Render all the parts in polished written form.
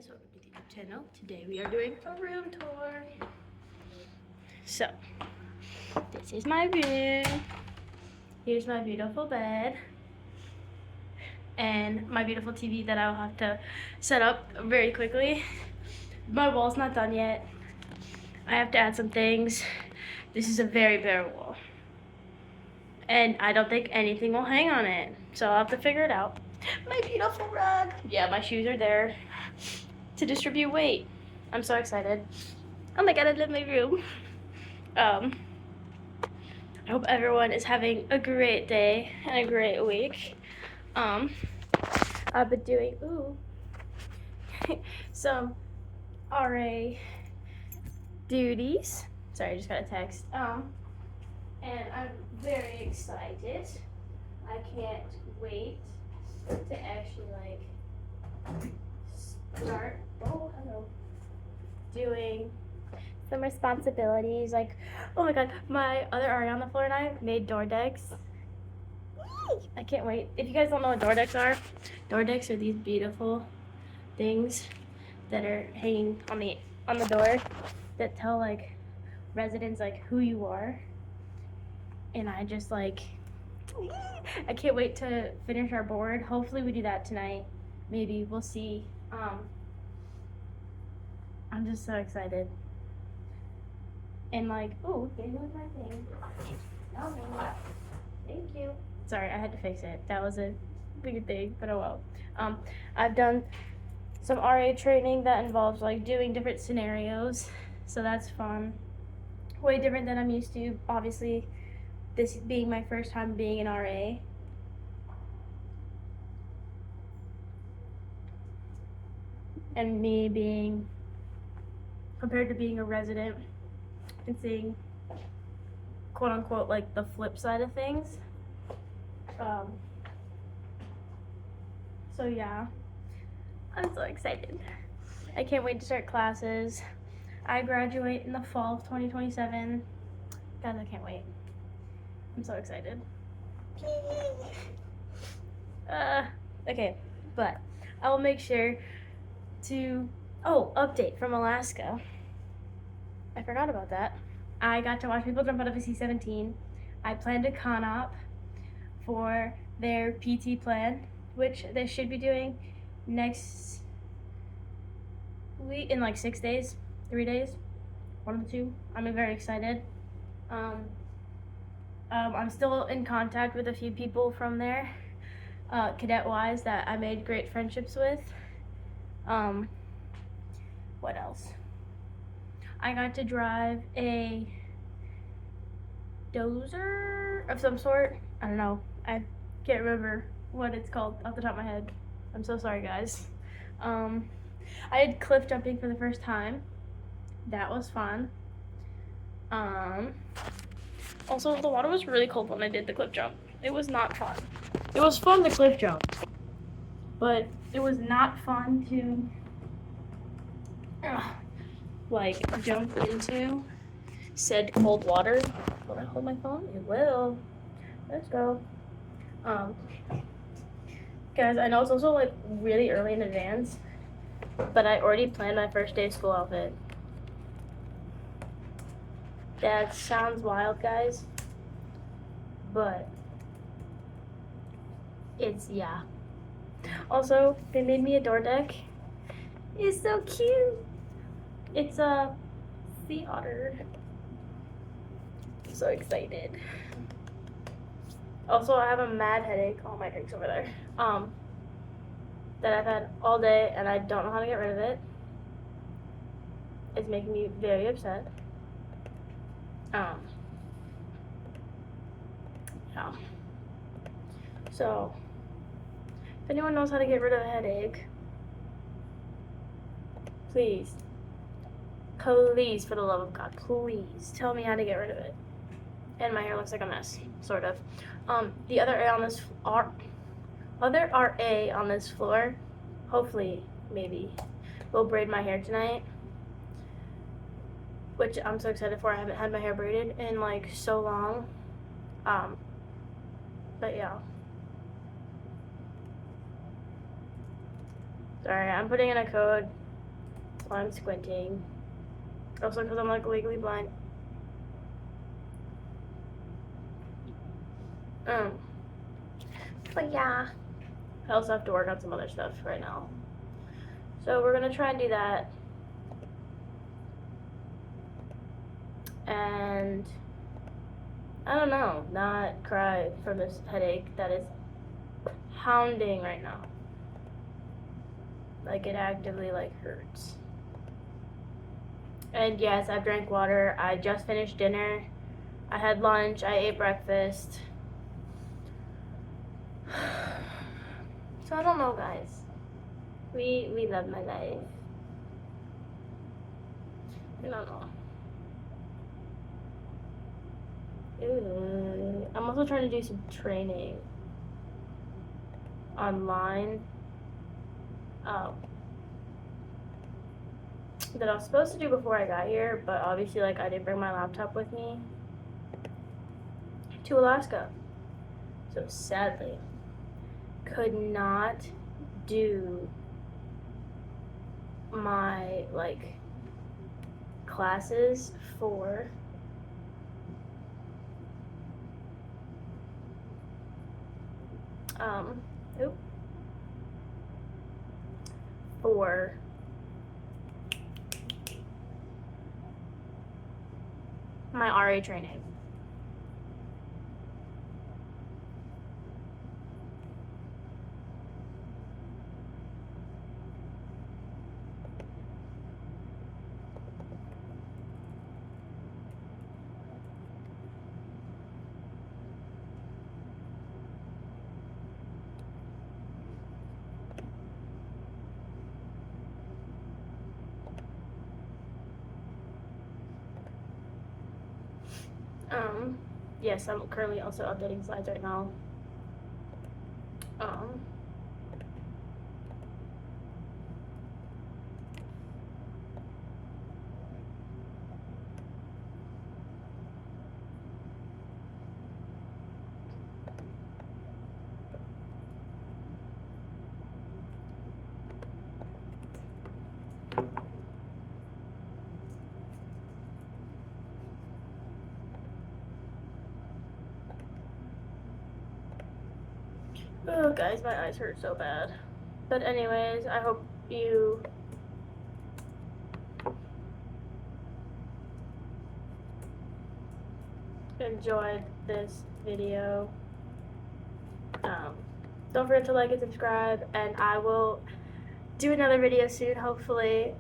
guys, welcome to the YouTube channel. Today we are doing a room tour. So, this is my room. Here's my beautiful bed. And my beautiful TV that I'll have to set up very quickly. My wall's not done yet. I have to add some things. This is a very bare wall. And I don't think anything will hang on it. So I'll have to figure it out. My beautiful rug. Yeah, my shoes are there to distribute weight. I'm so excited. Oh my god, I love my room. I hope everyone is having a great day and a great week. I've been doing some RA duties. Sorry, I just got a text. And I'm very excited. I can't wait to actually start doing some responsibilities. Oh my god, my other RA on the floor and I made door decks. I can't wait. If you guys don't know what door decks are these beautiful things that are hanging on the door that tell residents who you are. And I just I can't wait to finish our board. Hopefully we do that tonight. Maybe we'll see. I'm just so excited. And oh, they moved my thing. No, thank you. Sorry, I had to fix it. That was a weird thing, but oh well. I've done some RA training that involves doing different scenarios, so that's fun. Way different than I'm used to, obviously. This being my first time being an RA. And me being, compared to being a resident and seeing, quote unquote, the flip side of things. So yeah, I'm so excited. I can't wait to start classes. I graduate in the fall of 2027. Guys, I can't wait. I'm so excited. Okay, but I will make sure to, update from Alaska. I forgot about that. I got to watch people jump out of a C-17. I planned a con-op for their PT plan, which they should be doing next week in 6 days, 3 days, one of the two. I'm very excited. I'm still in contact with a few people from there, cadet-wise, that I made great friendships with. What else? I got to drive a dozer of some sort. I don't know. I can't remember what it's called off the top of my head. I'm so sorry, guys. I did cliff jumping for the first time. That was fun. Also, the water was really cold when I did the cliff jump. It was not fun. It was fun to cliff jump, but it was not fun to jump into said cold water. Will I hold my phone? It will. Let's go. Guys, I know it's also really early in advance, but I already planned my first day of school outfit. That sounds wild, guys, but yeah. Also, they made me a door deck. It's so cute. It's a sea otter. I'm so excited. Also, I have a mad headache. Oh, my drink's over there. That I've had all day, and I don't know how to get rid of it. It's making me very upset. Yeah. So, if anyone knows how to get rid of a headache, please, for the love of God, please tell me how to get rid of it. And my hair looks like a mess, sort of. The other RA on this floor, hopefully, maybe, will braid my hair tonight, which I'm so excited for. I haven't had my hair braided in so long. But yeah. Sorry, I'm putting in a code That's why I'm squinting. Also because I'm like legally blind. But yeah, I also have to work on some other stuff right now. So we're gonna try and do that. And I don't know, not cry from this headache that is pounding right now. Like it actively like hurts. And yes, I've drank water. I just finished dinner. I had lunch. I ate breakfast. So I don't know, guys. We love my life. I don't know. I'm also trying to do some training online. That I was supposed to do before I got here, but obviously like I didn't bring my laptop with me to Alaska. So sadly, could not do my like classes for for my RA training. Yes, I'm currently also updating slides right now. Oh, guys, my eyes hurt so bad. But anyways, I hope you enjoyed this video. Don't forget to like and subscribe, and I will do another video soon, hopefully.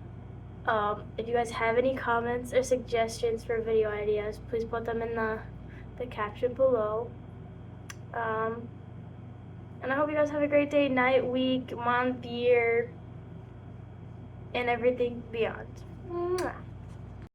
If you guys have any comments or suggestions for video ideas, please put them in the caption below. And I hope you guys have a great day, night, week, month, year, and everything beyond. Mwah.